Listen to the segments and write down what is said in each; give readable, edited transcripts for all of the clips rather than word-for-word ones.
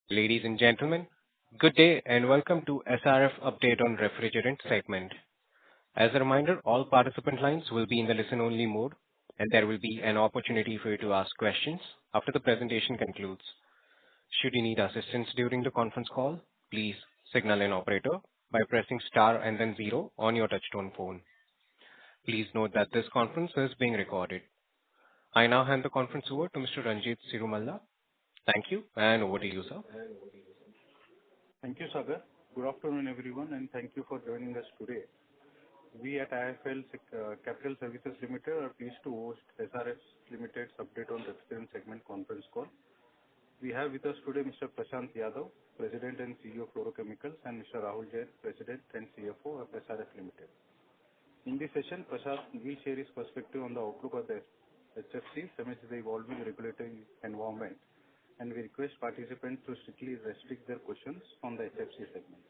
Ladies and gentlemen, good day and welcome to SRF Update on Refrigerant segment. As a reminder, all participant lines will be in the listen-only mode, and there will be an opportunity for you to ask questions after the presentation concludes. Should you need assistance during the conference call, please signal an operator by pressing star and then zero on your touchtone phone. Please note that this conference is being recorded. I now hand the conference over to Mr. Ranjit Sirumalla. Thank you, and over to you, sir. Thank you, Sagar. Good afternoon, everyone, and thank you for joining us today. We at IIFL Capital Services Limited are pleased to host SRF Limited's update on refrigerant segment conference call. We have with us today Mr. Prashant Yadav, President and CEO of Fluorochemicals, and Mr. Rahul Jain, President and CFO of SRF Limited. In this session, Prashant will share his perspective on the outlook of the HFC amidst the evolving regulatory environment, and we request participants to strictly restrict their questions on the HFC segments.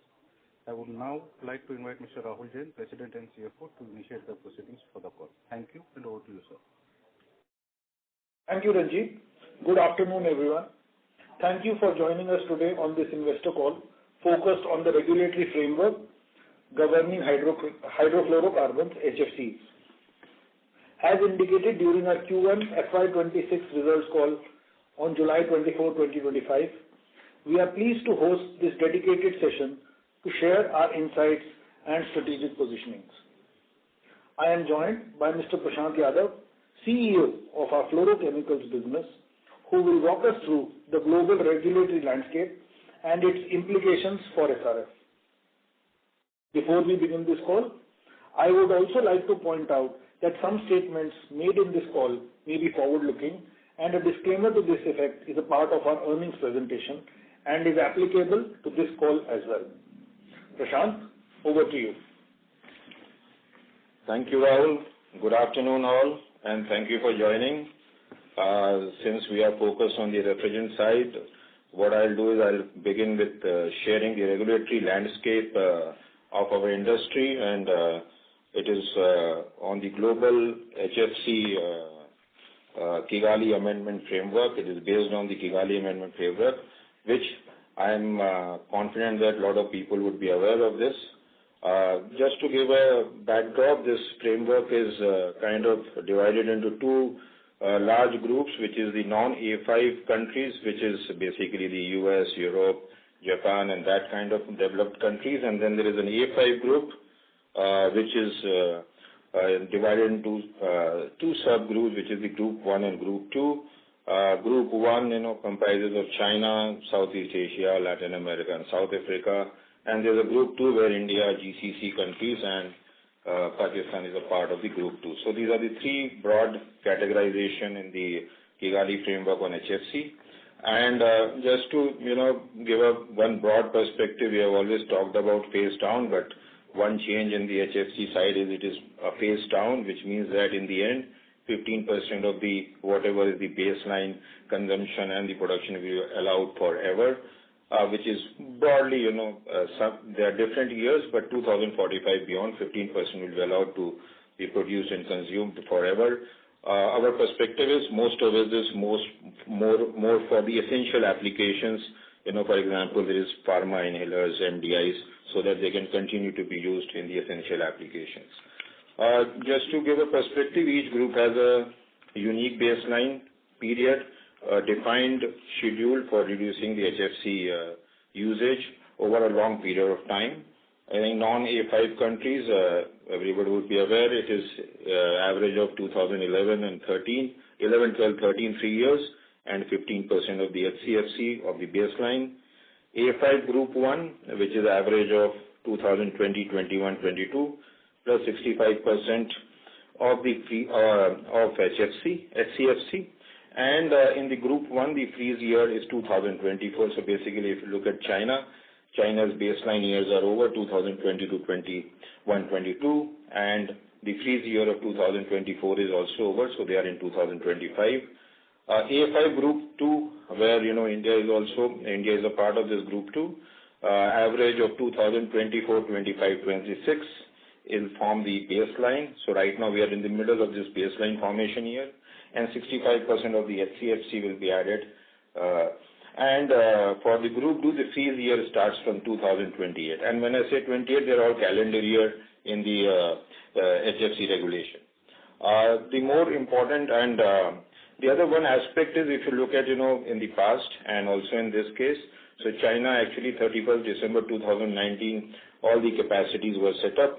I would now like to invite Mr. Rahul Jain, President and CFO, to initiate the proceedings for the call. Thank you, and over to you, sir. Thank you, Ranjit. Good afternoon, everyone. Thank you for joining us today on this investor call focused on the regulatory framework governing hydrofluorocarbons, HFCs. As indicated during our Q1 FY26 results call on July 24, 2025, we are pleased to host this dedicated session to share our insights and strategic positionings. I am joined by Mr. Prashant Yadav, CEO of our fluorochemicals business, who will walk us through the global regulatory landscape and its implications for SRF. Before we begin this call, I would also like to point out that some statements made in this call may be forward-looking, and a disclaimer to this effect is a part of our earnings presentation and is applicable to this call as well. Prashant, over to you. Thank you, Rahul. Good afternoon, all, and thank you for joining. Since we are focused on the refrigerant side, what I'll do is I'll begin with sharing the regulatory landscape of our industry, and it is on the global HFC Kigali Amendment Framework. It is based on the Kigali Amendment Framework, which I am confident that a lot of people would be aware of this. Just to give a backdrop, this framework is kind of divided into two large groups, which is the non-A5 countries, which is basically the US, Europe, Japan, and that kind of developed countries. And then there is an A5 group, which is divided into two subgroups, which is the Group 1 and Group 2. Group 1, comprises of China, Southeast Asia, Latin America, and South Africa. And there's a Group 2 where India, GCC countries, and Pakistan is a part of the Group 2. So these are the three broad categorization in the Kigali framework on HFC. And just to, give one broad perspective, we have always talked about phase down, but one change in the HFC side is it is a phase down, which means that in the end, 15% of the whatever is the baseline consumption and the production will be allowed forever, which is broadly, there are different years, but 2045 beyond, 15% will be allowed to be produced and consumed forever. Our perspective is most of it is more for the essential applications. For example, there is pharma inhalers, MDIs, so that they can continue to be used in the essential applications. Just to give a perspective, each group has a unique baseline period, defined schedule for reducing the HFC usage over a long period of time. In non-A5 countries, everybody would be aware, it is average of 2011 and 13, 11, 12, 13, 3 years, and 15% of the HCFC of the baseline. A5 Group 1, which is average of 2020, 21, 22, plus 65% of the of HCFC. And in the Group 1, the freeze year is 2024. So basically, if you look at China's baseline years are over 2020 to 21, 22, and the freeze year of 2024 is also over, so they are in 2025. A5 Group 2, where India is a part of this Group 2, average of 2024, 25, 26 will form the baseline. So right now we are in the middle of this baseline formation year, and 65% of the HCFC will be added. And for the Group 2, the freeze year starts from 2028. And when I say 28, they're all calendar year in the HFC regulation. The more important and the other one aspect is if you look at, in the past and also in this case, so China actually 31st December 2019, all the capacities were set up.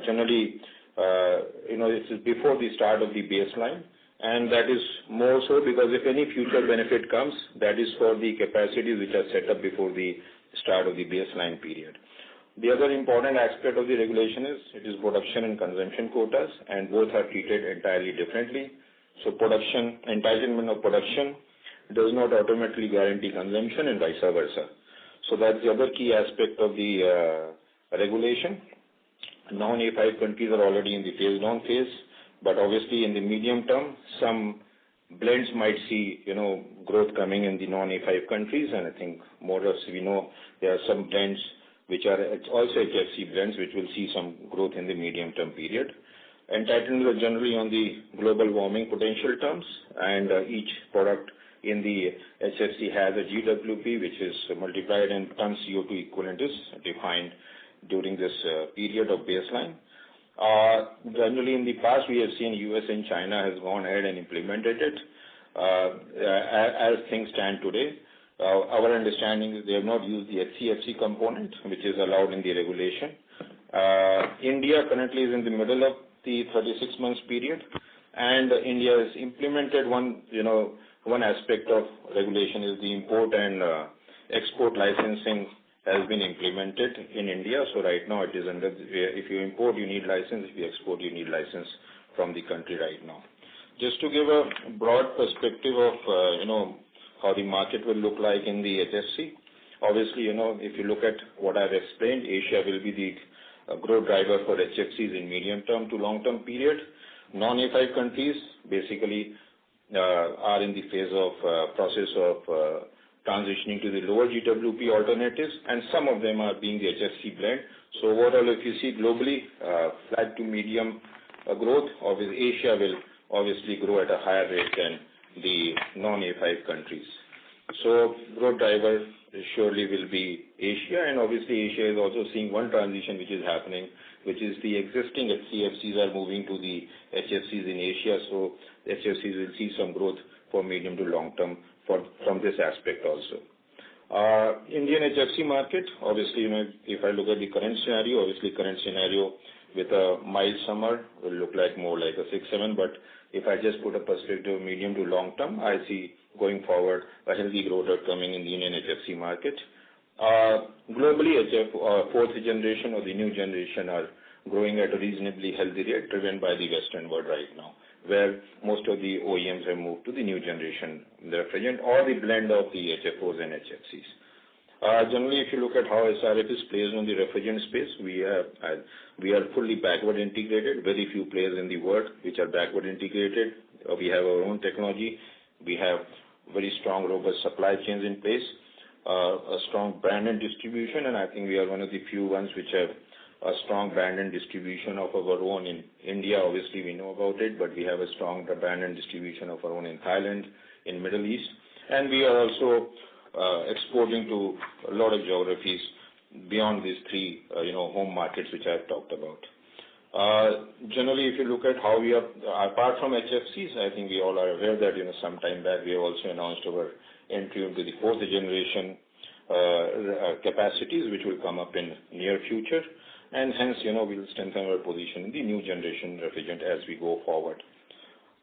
Generally, this is before the start of the baseline. And that is more so because if any future benefit comes, that is for the capacities which are set up before the start of the baseline period. The other important aspect of the regulation is it is production and consumption quotas, and both are treated entirely differently. So production, entitlement of production does not automatically guarantee consumption and vice versa. So that's the other key aspect of the regulation. Non-A5 countries are already in the phase-down phase, but obviously in the medium term, some blends might see, growth coming in the non-A5 countries, and I think more or less we know there are some blends which are also HFC blends which will see some growth in the medium-term period. Entitlements are generally on the global warming potential terms, and each product in the HFC has a GWP which is multiplied and ton CO2 equivalent is defined during this period of baseline. Generally in the past we have seen US and China has gone ahead and implemented it. As things stand today, our understanding is they have not used the HCFC component which is allowed in the regulation. India currently is in the middle of the 36 months period, and India has implemented one aspect of regulation is the import and export licensing has been implemented in India. So right now it is under, if you import you need license, if you export you need license from the country right now. Just to give a broad perspective of how the market will look like in the HFC. Obviously, if you look at what I've explained, Asia will be the growth driver for HFCs in medium term to long term period. Non-A5 countries basically are in the phase of process of transitioning to the lower GWP alternatives, and some of them are being the HFC blend. So overall, if you see globally, flat to medium growth, obviously Asia will obviously grow at a higher rate than the non-A5 countries. So growth driver surely will be Asia, and obviously Asia is also seeing one transition which is happening, which is the existing HCFCs are moving to the HFCs in Asia, so HFCs will see some growth for medium to long term from this aspect also. Indian HFC market, obviously, if I look at the current scenario with a mild summer will look like more like a 6-7, but if I just put a perspective medium to long term, I see going forward a healthy growth coming in the Indian HFC market. Globally, fourth generation or the new generation are growing at a reasonably healthy rate driven by the Western world right now, where most of the OEMs have moved to the new generation, the refrigerant or the blend of the HFOs and HFCs. Generally, if you look at how SRF is placed on the refrigerant space, we are fully backward integrated. Very few players in the world which are backward integrated. We have our own technology. We have very strong, robust supply chains in place, a strong brand and distribution, and I think we are one of the few ones which have a strong brand and distribution of our own in India. Obviously, we know about it, but we have a strong brand and distribution of our own in Thailand, in Middle East, and we are also exporting to a lot of geographies beyond these three, home markets which I have talked about. Generally, if you look at how we are, apart from HFCs, I think we all are aware that, some time back we have also announced our entry into the fourth generation capacities, which will come up in near future. And hence, we will strengthen our position in the new generation refrigerant as we go forward.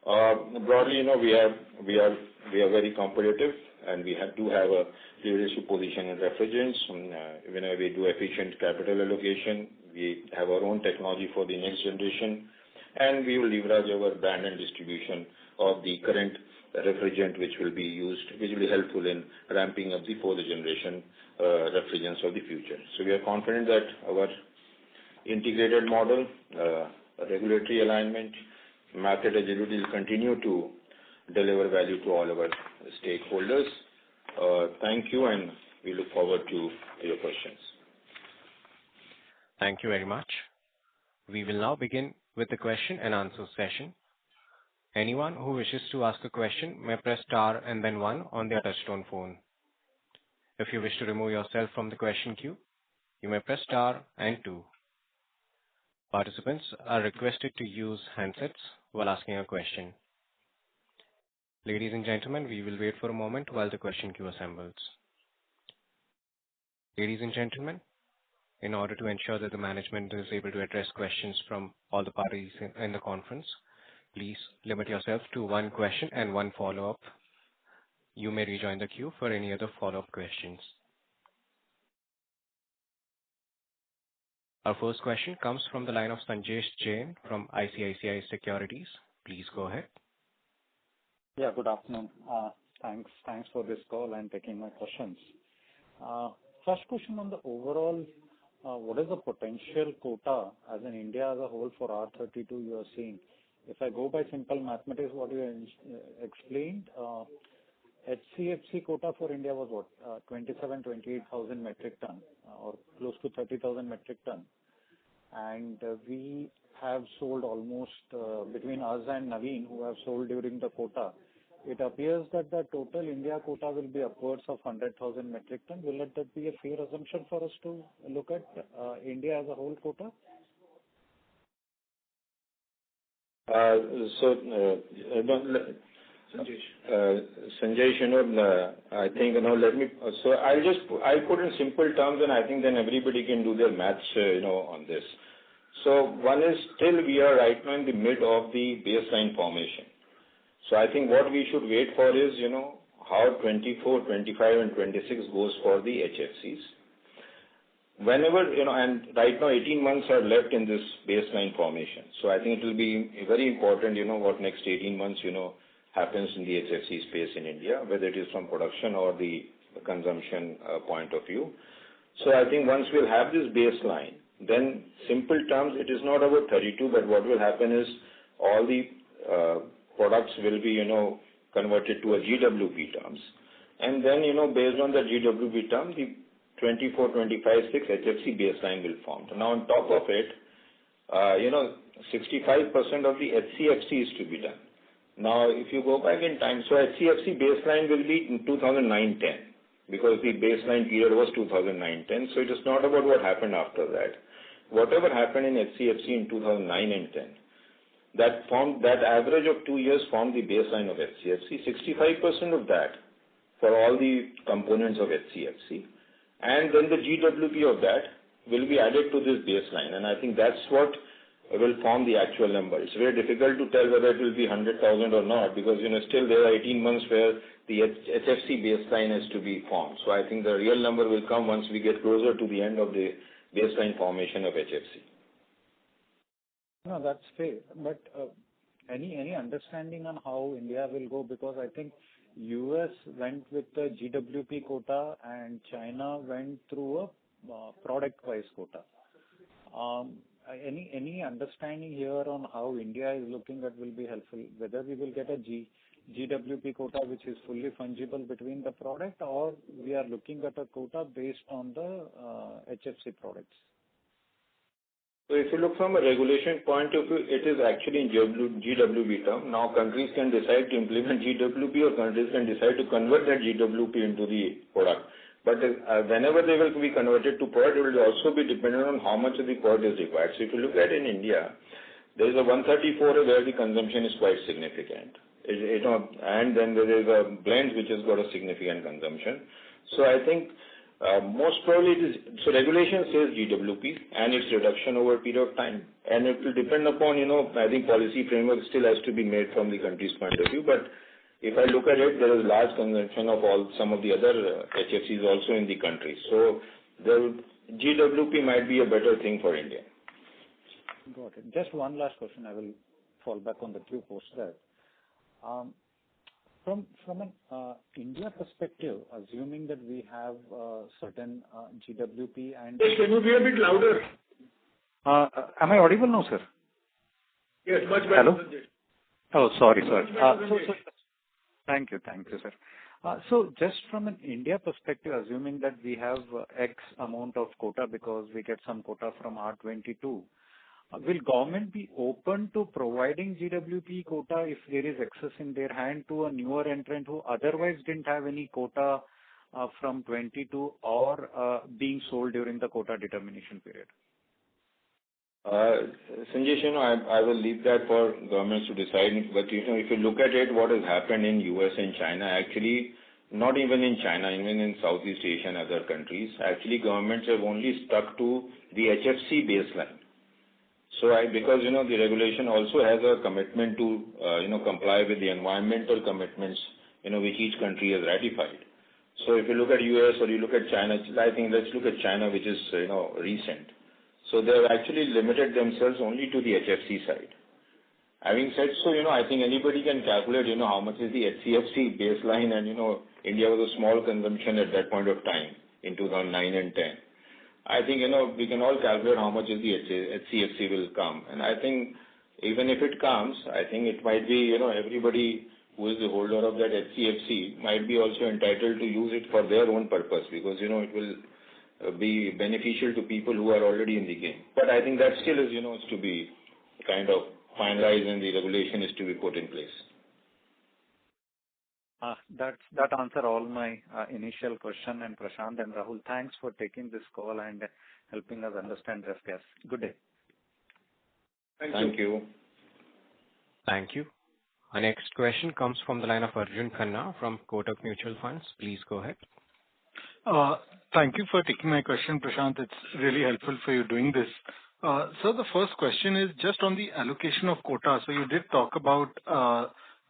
Broadly, we are very competitive, and we do have a leadership position in refrigerants. Whenever we do efficient capital allocation, we have our own technology for the next generation, and we will leverage our brand and distribution of the current refrigerant, which will be helpful in ramping up the fourth generation refrigerants of the future. So we are confident that our integrated model, regulatory alignment, market agility will continue to deliver value to all our stakeholders. Thank you, and we look forward to your questions. Thank you very much. We will now begin with the question and answer session. Anyone who wishes to ask a question may press star and then one on their touchtone phone. If you wish to remove yourself from the question queue, you may press star and two. Participants are requested to use handsets while asking a question. Ladies and gentlemen, we will wait for a moment while the question queue assembles. Ladies and gentlemen, in order to ensure that the management is able to address questions from all the parties in the conference, please limit yourself to one question and one follow-up. You may rejoin the queue for any other follow-up questions. Our first question comes from the line of Sanjesh Jain from ICICI Securities. Please go ahead. Yeah, good afternoon. Thanks for this call and taking my questions. First question on the overall, what is the potential quota as in India as a whole for R32 you are seeing? If I go by simple mathematics, what you explained, HCFC quota for India was what? 28,000 metric ton or close to 30,000 metric ton. And we have sold almost, between us and Naveen, who have sold during the quota, it appears that the total India quota will be upwards of 100,000 metric ton. Will that be a fair assumption for us to look at India as a whole quota? Sanjay, I think, I'll put in simple terms and I think then everybody can do their maths, on this. So one is still we are right now in the mid of the baseline formation. So I think what we should wait for is, how 24, 25 and 26 goes for the HFCs. Whenever, and right now 18 months are left in this baseline formation. So I think it will be very important, what next 18 months, happens in the HFC space in India, whether it is from production or the consumption point of view. So I think once we'll have this baseline, then simple terms, it is not about 32, but what will happen is all the products will be, converted to a GWP terms. And then, based on the GWP term, the 24, 25, 6 HFC baseline will form. Now on top of it, 65% of the HCFC is to be done. Now, if you go back in time, so HCFC baseline will be in 2009-10 because the baseline period was 2009-10. So it is not about what happened after that. Whatever happened in HCFC in 2009 and 10, that average of 2 years formed the baseline of HCFC. 65% of that for all the components of HCFC, and then the GWP of that will be added to this baseline. And I think that's what will form the actual number. It's very difficult to tell whether it will be 100,000 or not because, still there are 18 months where the HFC baseline is to be formed. So I think the real number will come once we get closer to the end of the baseline formation of HFC. No, that's fair. But any understanding on how India will go? Because I think US went with the GWP quota and China went through a product-wise quota. Any understanding here on how India is looking at will be helpful, whether we will get a GWP quota which is fully fungible between the product or we are looking at a quota based on the HFC products. So if you look from a regulation point of view, it is actually in GWP term. Now countries can decide to implement GWP or countries can decide to convert that GWP into the product. But whenever they will be converted to product, it will also be dependent on how much of the product is required. So if you look at in India, there is a 134 where the consumption is quite significant. And then there is a blend which has got a significant consumption. So I think most probably it is, so regulation says GWP and its reduction over a period of time. And it will depend upon, I think policy framework still has to be made from the country's point of view. But if I look at it, there is large consumption of some of the other HFCs also in the country. So the GWP might be a better thing for India. Got it. Just one last question. I will fall back on the queue post that. From an India perspective, assuming that we have certain GWP and... Can you be a bit louder? Am I audible now, sir? Yes, much better. Hello? Oh, sorry. Thank you, sir. So just from an India perspective, assuming that we have X amount of quota because we get some quota from R22, will government be open to providing GWP quota if there is excess in their hand to a newer entrant who otherwise didn't have any quota from 22 or being sold during the quota determination period? Sanjesh, I will leave that for governments to decide. But if you look at it, what has happened in US and China, actually, not even in China, even in Southeast Asia and other countries, actually governments have only stuck to the HFC baseline. So because the regulation also has a commitment to comply with the environmental commitments which each country has ratified. So if you look at US or you look at China, I think let's look at China, which is recent. So they have actually limited themselves only to the HFC side. Having said so, I think anybody can calculate, how much is the HCFC baseline, and India was a small consumption at that point of time in 2009 and 10. I think we can all calculate how much is the HCFC will come, and I think even if it comes, I think it might be everybody who is the holder of that HCFC might be also entitled to use it for their own purpose, because it will be beneficial to people who are already in the game. But I think that still is is to be kind of finalized, and the regulation is to be put in place. That answer all my initial question. And Prashant and Rahul, thanks for taking this call and helping us understand ref gas. Good day. Thank you. Thank you. Our next question comes from the line of Arjun Khanna from Kotak Mutual Funds. Please go ahead. Thank you for taking my question, Prashant. It's really helpful for you doing this. So the first question is just on the allocation of quota. So you did talk about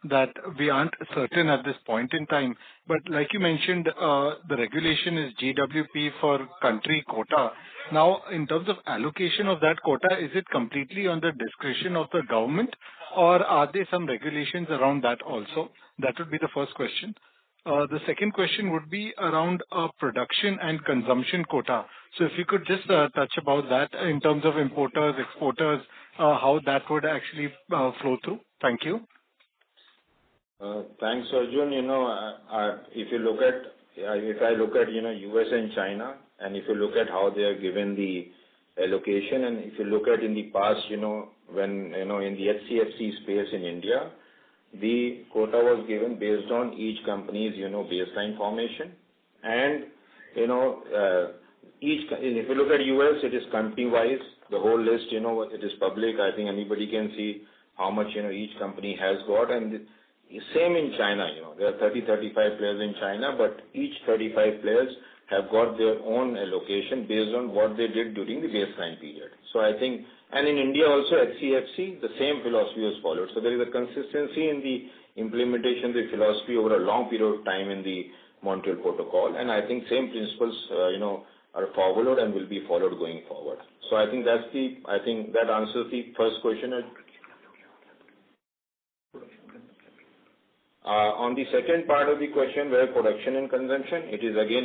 that we aren't certain at this point in time, but like you mentioned, the regulation is GWP for country quota. Now, in terms of allocation of that quota, is it completely on the discretion of the government, or are there some regulations around that also? That would be the first question. The second question would be around production and consumption quota. So if you could just touch about that in terms of importers, exporters, how that would actually flow through. Thank you. Thanks, Arjun. If I look at US and China, and if you look at how they are given the allocation, and if you look at in the past, when in the HCFC space in India, the quota was given based on each company's baseline formation, and if you look at US, it is company wise. The whole list, it is public. I think anybody can see how much each company has got, and same in China. There are 35 players in China, but each 35 players have got their own allocation based on what they did during the baseline period. So I think, and in India also HCFC, the same philosophy was followed. So there is a consistency in the implementation of the philosophy over a long period of time in the Montreal Protocol, and I think same principles, are followed and will be followed going forward. So I think that answers the first question. On the second part of the question, where production and consumption, it is again,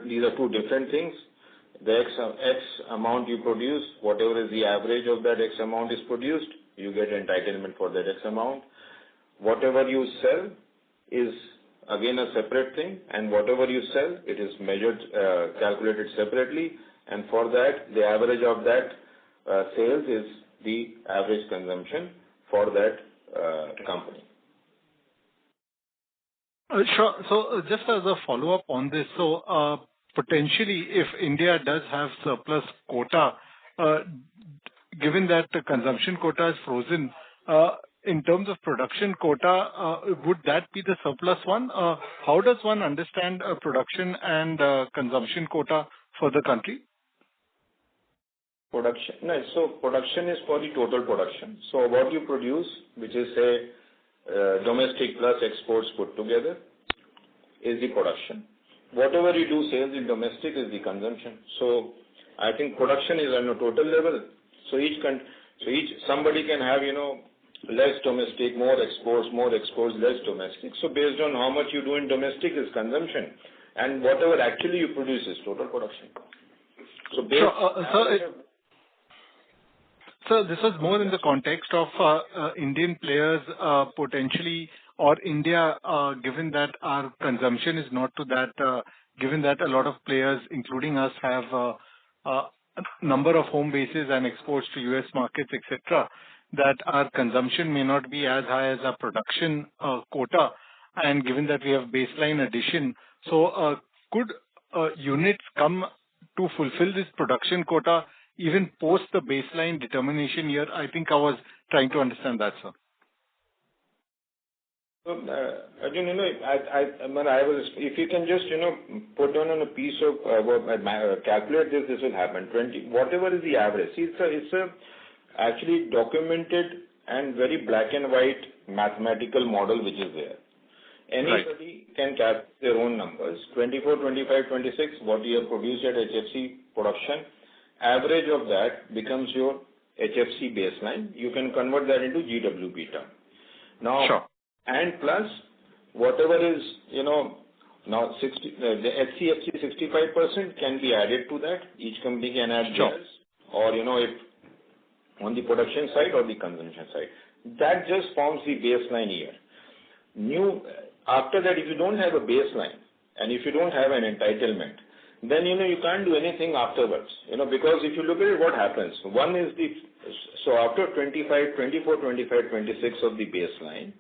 these are two different things. The X amount you produce, whatever is the average of that X amount is produced, you get entitlement for that X amount. Whatever you sell is again a separate thing, and whatever you sell, it is measured, calculated separately, and for that, the average of that sales is the average consumption for that company. Sure. So just as a follow-up on this, so potentially if India does have surplus quota, given that the consumption quota is frozen, in terms of production quota, would that be the surplus one? How does one understand production and consumption quota for the country? Production. No, so production is for the total production. So what you produce, which is say domestic plus exports put together, is the production. Whatever you do sales in domestic is the consumption. So I think production is on a total level. So somebody can have less domestic, more exports, less domestic. So based on how much you do in domestic is consumption, and whatever actually you produce is total production. So So this was more in the context of Indian players potentially, or India, given that our consumption is not to that, given that a lot of players, including us, have a number of home bases and exports to US markets, etc., that our consumption may not be as high as our production quota. and given that we have baseline addition, so could units come to fulfill this production quota even post the baseline determination year? I think I was trying to understand that, sir. So, Arjun, if you can just, put down on a piece of, calculate this will happen. Whatever is the average. See, it's a actually documented and very black and white mathematical model which is there. Anybody can calculate their own numbers. 24, 25, 26, what you have produced at HFC production, average of that becomes your HFC baseline. You can convert that into GWP term. Now, sure. And plus, whatever is, now the HCFC 65% can be added to that. Each company can add theirs, or, if on the production side or the consumption side. That just forms the baseline year. After that, if you don't have a baseline and if you don't have an entitlement, then, you can't do anything afterwards, because if you look at it, what happens? One is so after 24, 25, 26 of the baseline,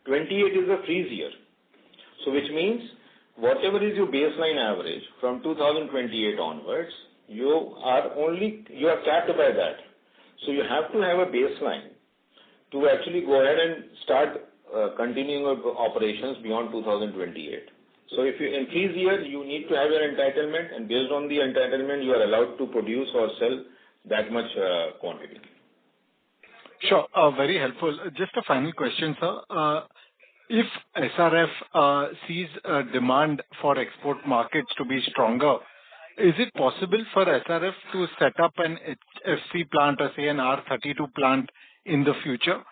28 is a freeze year. So which means whatever is your baseline average from 2028 onwards, you are capped by that. So you have to have a baseline to actually go ahead and start continuing operations beyond 2028. So if you increase year, you need to have your entitlement, and based on the entitlement, you are allowed to produce or sell that much quantity. Sure. Very helpful. Just a final question, sir. If SRF sees demand for export markets to be stronger, is it possible for SRF to set up an HFC plant or say an R32 plant in the future,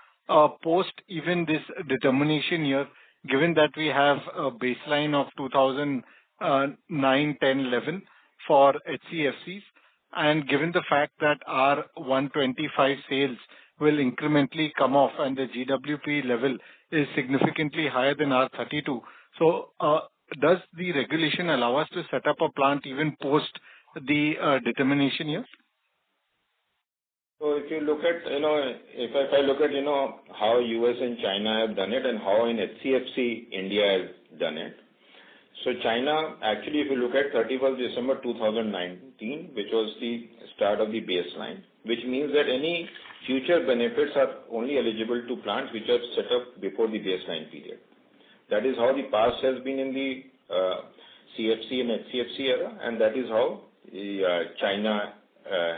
post even this determination year, given that we have a baseline of 2009, 10, 11 for HCFCs, and given the fact that our 125 sales will incrementally come off and the GWP level is significantly higher than R32. So, does the regulation allow us to set up a plant even post the determination year? So if you look at, if I look at, how US and China have done it and how in HCFC India has done it. So China, actually, if you look at 31st December 2019, which was the start of the baseline, which means that any future benefits are only eligible to plants which are set up before the baseline period. That is how the past has been in the CFC and HCFC era, and that is how China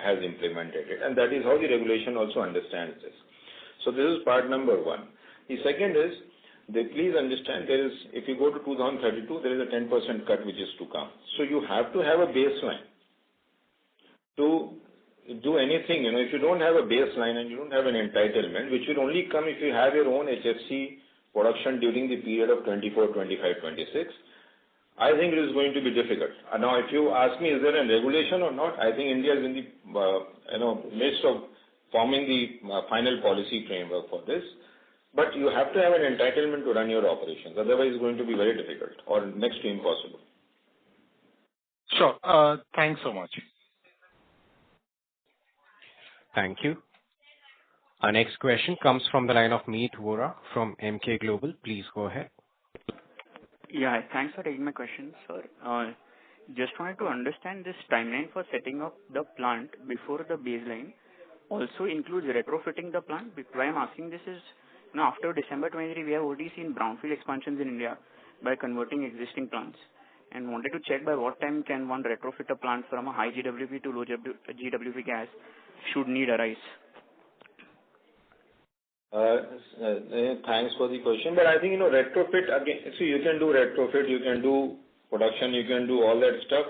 has implemented it, and that is how the regulation also understands this. So this is part number one. The second is, please understand, if you go to 2032, there is a 10% cut which is to come. So you have to have a baseline to do anything. If you don't have a baseline and you don't have an entitlement, which will only come if you have your own HFC production during the period of 24, 25, 26, I think it is going to be difficult. Now, if you ask me, is there a regulation or not? I think India is in the midst of forming the final policy framework for this. But you have to have an entitlement to run your operations. Otherwise, it's going to be very difficult or next to impossible. Sure. Thanks so much. Thank you. Our next question comes from the line of Meet Vora from MK Global. Please go ahead. Yeah, thanks for taking my question, sir. Just wanted to understand this timeline for setting up the plant before the baseline also includes retrofitting the plant. Why I'm asking this is, after December 23, we have already seen brownfield expansions in India by converting existing plants, and wanted to check by what time can one retrofit a plant from a high GWP to low GWP gas should need arise. Thanks for the question, but I think retrofit again. So you can do retrofit, you can do production, you can do all that stuff.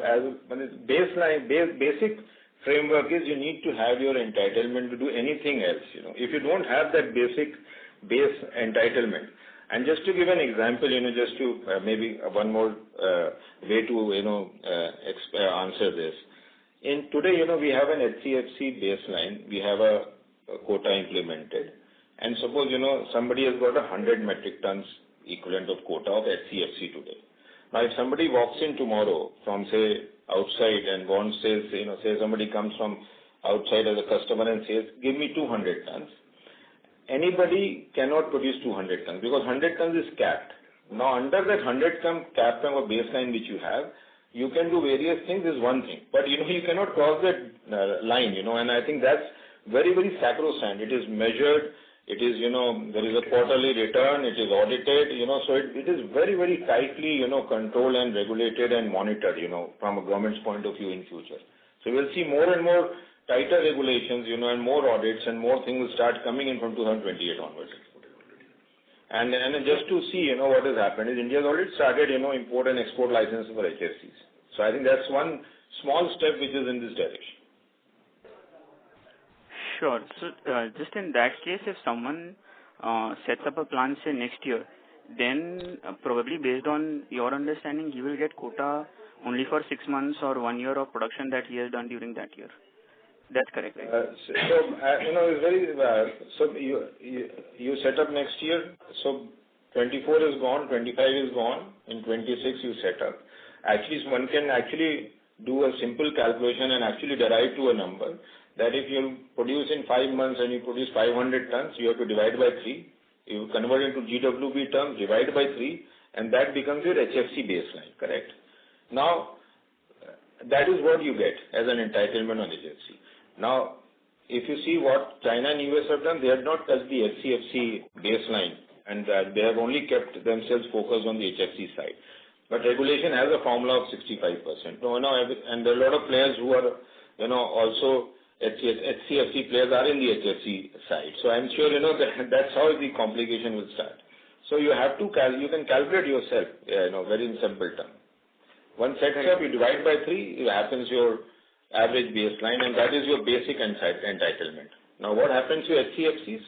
Basic framework is you need to have your entitlement to do anything else. If you don't have that base entitlement, and just to give an example, just to maybe one more way to answer this. In today, we have an HCFC baseline. We have a quota implemented. And suppose, somebody has got 100 metric tons equivalent of quota of HCFC today. Now, if somebody walks in tomorrow from, say, outside and say somebody comes from outside as a customer and says, give me 200 tons. Anybody cannot produce 200 tons because 100 tons is capped. Now, under that 100 cap or baseline which you have, you can do various things is one thing. But, you cannot cross that line, and I think that's very, very sacrosanct. It is measured. It is, there is a quarterly return. It is audited, so it is very, very tightly, controlled and regulated and monitored, from a government's point of view in future. So we'll see more and more tighter regulations, and more audits and more things will start coming in from 2028 onwards. And just to see, what has happened is India's already started, import and export licenses for HFCs. So I think that's one small step which is in this direction. Sure. So just in that case, if someone sets up a plant, say, next year, then probably based on your understanding, he will get quota only for 6 months or 1 year of production that he has done during that year. That's correct, right? It's very, so you set up next year, so 24 is gone, 25 is gone, in 26 you set up. Actually, one can actually do a simple calculation and actually derive to a number that if you produce in 5 months and you produce 500 tons, you have to divide by 3. You convert into GWP terms, divide by 3, and that becomes your HFC baseline, correct? Now, that is what you get as an entitlement on HFC. Now, if you see what China and US have done, they have not touched the HCFC baseline, and they have only kept themselves focused on the HFC side. But regulation has a formula of 65%. And there are a lot of players who are, also HCFC players are in the HFC side. So I'm sure, that's how the complication will start. So you have to, you can calculate yourself, very in simple terms. One sets up, you divide by 3, it happens your average baseline, and that is your basic entitlement. Now, what happens to HCFCs?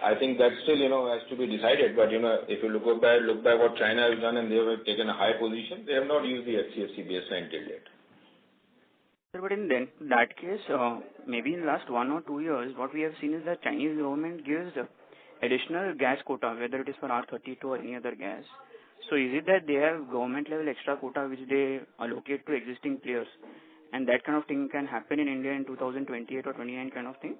I think that still, has to be decided. But, if you look by what China has done and they have taken a high position, they have not used the HCFC baseline till yet. But in that case, maybe in the last 1 or 2 years, what we have seen is that Chinese government gives additional gas quota, whether it is for R32 or any other gas. So is it that they have government level extra quota which they allocate to existing players? And that kind of thing can happen in India in 2028 or 29 kind of thing?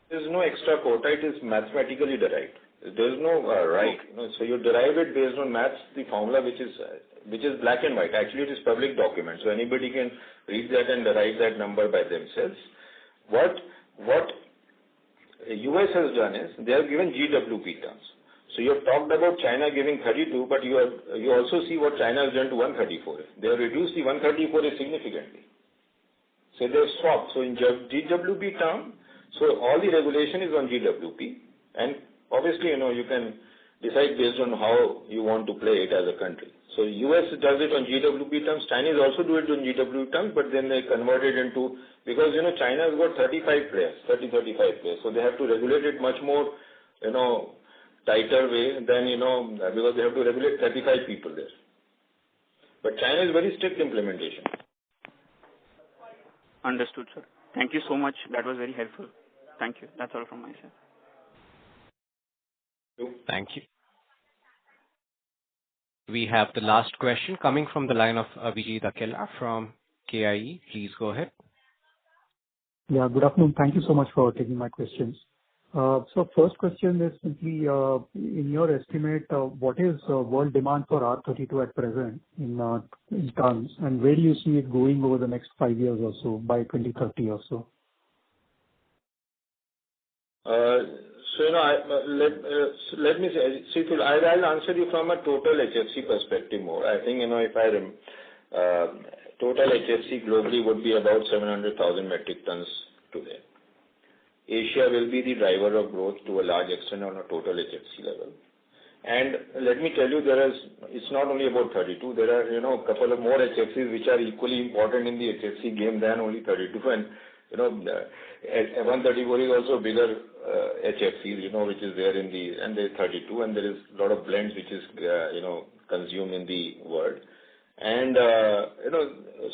There is no extra quota. It is mathematically derived. There is no right. So you derive it based on maths, the formula which is black and white. Actually, it is public document. So anybody can read that and derive that number by themselves. What US has done is they have given GWP terms. So you have talked about China giving 32, but you also see what China has done to 134. They have reduced the 134 significantly. So they have swapped. So in GWP term, so all the regulation is on GWP, and obviously, you can decide based on how you want to play it as a country. So US does it on GWP terms. Chinese also do it on GWP terms, but then they convert it into, because, China has got 35 players. So they have to regulate it much more, tighter way than, because they have to regulate 35 people there. But China is very strict implementation. Understood, sir. Thank you so much. That was very helpful. Thank you. That's all from my side. Thank you. We have the last question coming from the line of Abhijit Akella from KIE. Please go ahead. Yeah, good afternoon. Thank you so much for taking my questions. So first question is simply, in your estimate, what is world demand for R32 at present in tons, and where do you see it going over the next 5 years or so, by 2030 or so? Let me say, I'll answer you from a total HFC perspective more. I think, total HFC globally would be about 700,000 metric tons today. Asia will be the driver of growth to a large extent on a total HFC level. And let me tell you, it's not only about 32. There are, a couple of more HFCs which are equally important in the HFC game than only 32. And, 134 is also bigger HFCs, which is there and there's 32, and there is a lot of blends which is, consumed in the world. And,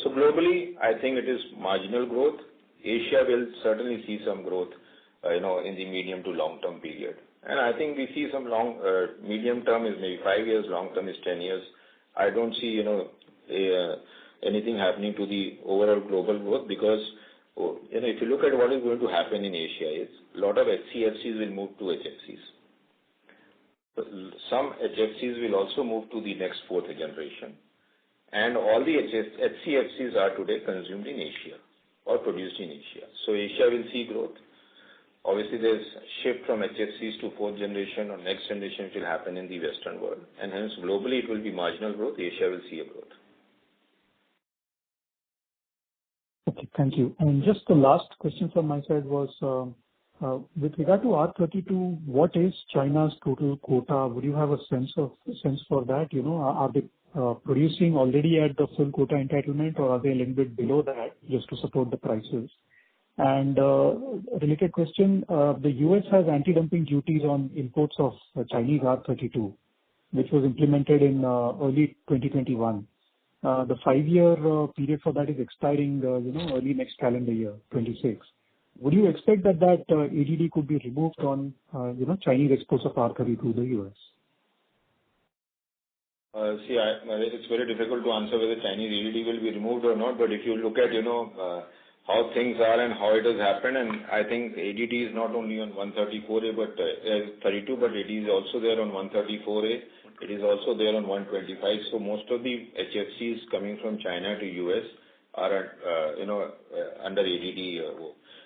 so globally, I think it is marginal growth. Asia will certainly see some growth, in the medium to long term period. And I think we see some medium term is maybe 5 years, long term is 10 years. I don't see, anything happening to the overall global growth because, if you look at what is going to happen in Asia, is a lot of HCFCs will move to HFCs. some HFCs will also move to the next fourth generation. And all the HCFCs are today consumed in Asia or produced in Asia. So Asia will see growth. Obviously, there's shift from HFCs to fourth generation or next generation which will happen in the Western world. And hence, globally, it will be marginal growth. Asia will see a growth. Okay, thank you. And just the last question from my side was, with regard to R32, what is China's total quota? Would you have a sense for that? You know, are they producing already at the full quota entitlement, or are they a little bit below that just to support the prices? And related question, the US has anti-dumping duties on imports of Chinese R32, which was implemented in early 2021. The 5-year period for that is expiring, early next calendar year, 26. Would you expect that ADD could be removed on, Chinese exports of R32 to the US? It's very difficult to answer whether Chinese ADD will be removed or not. But if you look at, how things are and how it has happened, and I think ADD is not only on 134A but 32, but it is also there on 134A. It is also there on 125. So most of the HFCs coming from China to US are under ADD.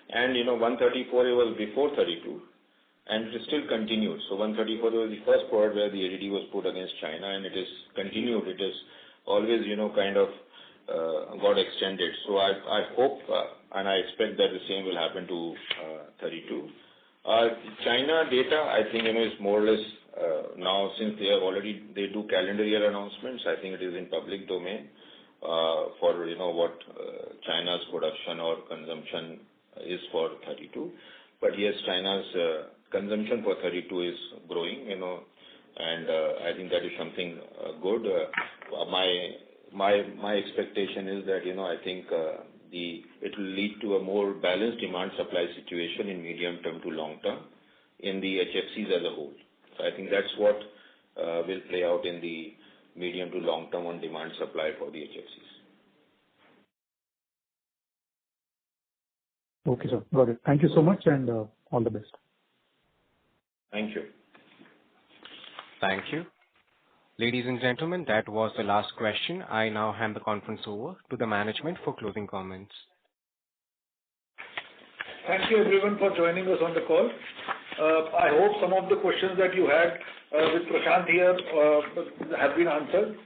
And 134A was before 32, and it is still continued. So 134 was the first product where the ADD was put against China, and it is continued. It is always kind of got extended. So I hope and I expect that the same will happen to 32. China data, I think, is more or less now, since they do calendar year announcements. I think it is in public domain for what China's production or consumption is for 32. But yes, China's consumption for 32 is growing, and I think that is something good. My expectation is that I think it will lead to a more balanced demand supply situation in medium term to long term in the HFCs as a whole. So I think that's what will play out in the medium to long term on demand supply for the HFCs. Okay, sir. Got it. Thank you so much, and all the best. Thank you. Thank you. Ladies and gentlemen, that was the last question. I now hand the conference over to the management for closing comments. Thank you everyone for joining us on the call. I hope some of the questions that you had with Prashant here have been answered.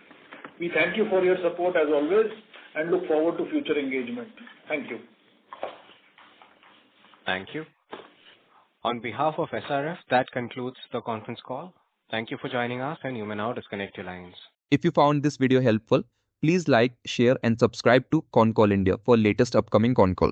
We thank you for your support as always and look forward to future engagement. Thank you. Thank you. On behalf of SRF, that concludes the conference call. Thank you for joining us, and you may now disconnect your lines. If you found this video helpful, please like, share and subscribe to Concall India for latest upcoming Concall.